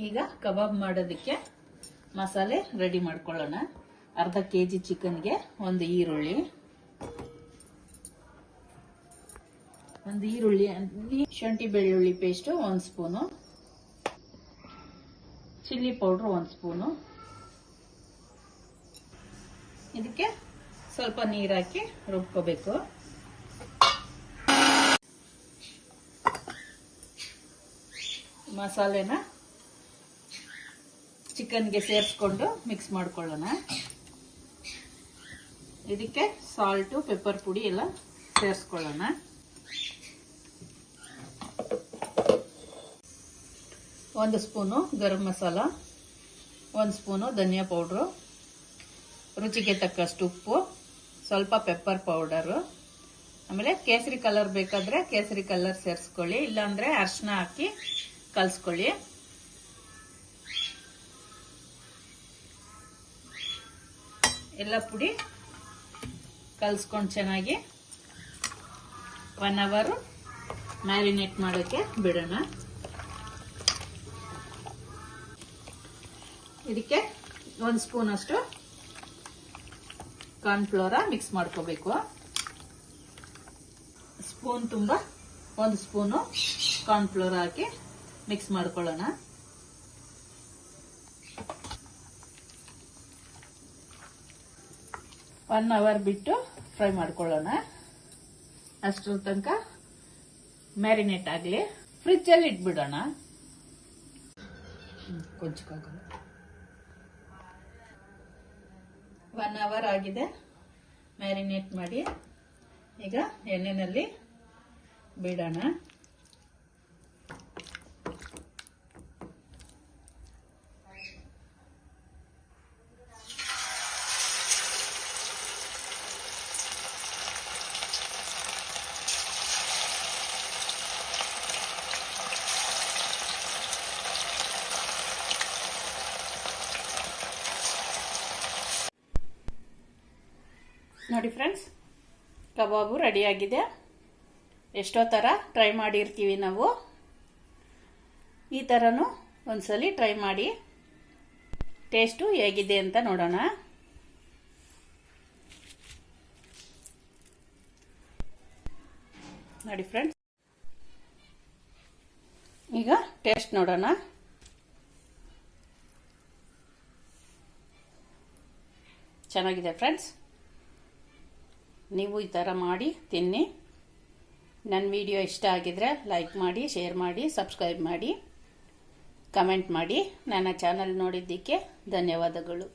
ಈಗ ಕಬಾಬ್ ಮಾಡೋದಕ್ಕೆ ಮಸಾಲೆ ರೆಡಿ ಮಾಡ್ಕೊಳ್ಳೋಣ. ಅರ್ಧ ಕೆಜಿ ಚಿಕನ್ಗೆ ಒಂದು ಈರುಳ್ಳಿ, ಶುಂಠಿ ಬೆಳ್ಳುಳ್ಳಿ paste 1 spoon, chilli powder 1 spoon. ಇದಕ್ಕೆ ಸ್ವಲ್ಪ ನೀರು ಹಾಕಿ ರುಬ್ಕೋಬೇಕು. ಮಸಾಲೆನ ಚಿಕನ್ಗೆ ಸೇರಿಸ್ಕೊಂಡು ಮಿಕ್ಸ್ ಮಾಡ್ಕೊಳ್ಳೋಣ. ಇದಕ್ಕೆ ಸಾಲ್ಟು ಪೆಪ್ಪರ್ ಪುಡಿ ಎಲ್ಲ ಸೇರಿಸ್ಕೊಳ್ಳೋಣ. ಒಂದು ಸ್ಪೂನು ಗರಂ ಮಸಾಲ, 1 ಸ್ಪೂನು ಧನಿಯಾ ಪೌಡ್ರು, ರುಚಿಗೆ ತಕ್ಕಷ್ಟು ಉಪ್ಪು, ಸ್ವಲ್ಪ ಪೆಪ್ಪರ್ ಪೌಡರು, ಆಮೇಲೆ ಕೇಸರಿ ಕಲರ್ ಬೇಕಾದ್ರೆ ಕೇಸರಿ ಕಲರ್ ಸೇರಿಸ್ಕೊಳ್ಳಿ, ಇಲ್ಲಾಂದ್ರೆ ಅರಿಶಿನ ಹಾಕಿ ಕಲಸ್ಕೊಳ್ಳಿ. ಎಲ್ಲ ಪುಡಿ ಕಲಸ್ಕೊಂಡು ಚೆನ್ನಾಗಿ 1 ಅವರ್ ಮ್ಯಾರಿನೇಟ್ ಮಾಡೋಕ್ಕೆ ಬಿಡೋಣ. ಇದಕ್ಕೆ 1 ಸ್ಪೂನ್ ಅಷ್ಟು ಕಾರ್ನ್ಫ್ಲೋರ ಮಿಕ್ಸ್ ಮಾಡ್ಕೋಬೇಕು. ಸ್ಪೂನ್ ತುಂಬ 1 ಸ್ಪೂನು ಕಾರ್ನ್ಫ್ಲೋರ್ ಹಾಕಿ ಮಿಕ್ಸ್ ಮಾಡ್ಕೊಳ್ಳೋಣ. ಒನ್ ಅವರ್ ಬಿಟ್ಟು ಫ್ರೈ ಮಾಡ್ಕೊಳ್ಳೋಣ. ಅಷ್ಟರ ತನಕ ಮ್ಯಾರಿನೇಟ್ ಆಗಲಿ. ಫ್ರಿಜ್ಜಲ್ಲಿ ಇಟ್ಬಿಡೋಣ. ಕೊಂಚಕ್ಕಾಗಲ್ಲ. 1 ಅವರ್ ಆಗಿದೆ ಮ್ಯಾರಿನೇಟ್ ಮಾಡಿ. ಈಗ ಎಣ್ಣೆಯಲ್ಲಿ ಬಿಡೋಣ. ನೋಡಿ ಫ್ರೆಂಡ್ಸ್, ಕಬಾಬು ರೆಡಿಯಾಗಿದೆ. ಎಷ್ಟೋ ಥರ ಟ್ರೈ ಮಾಡಿರ್ತೀವಿ ನಾವು. ಈ ಥರನೂ ಒಂದ್ಸಲಿ ಟ್ರೈ ಮಾಡಿ ಟೇಸ್ಟು ಹೇಗಿದೆ ಅಂತ ನೋಡೋಣ. ನೋಡಿ ಫ್ರೆಂಡ್ಸ್, ಈಗ ಟೇಸ್ಟ್ ನೋಡೋಣ. ಚೆನ್ನಾಗಿದೆ ಫ್ರೆಂಡ್ಸ್. ನೀವು ಈ ಥರ ಮಾಡಿ ತಿನ್ನಿ. ನನ್ನ ವಿಡಿಯೋ ಇಷ್ಟ ಆಗಿದ್ರೆ ಲೈಕ್ ಮಾಡಿ, ಶೇರ್ ಮಾಡಿ, ಸಬ್ಸ್ಕ್ರೈಬ್ ಮಾಡಿ, ಕಮೆಂಟ್ ಮಾಡಿ. ನನ್ನ ಚಾನಲ್ ನೋಡಿದ್ದಕ್ಕೆ ಧನ್ಯವಾದಗಳು.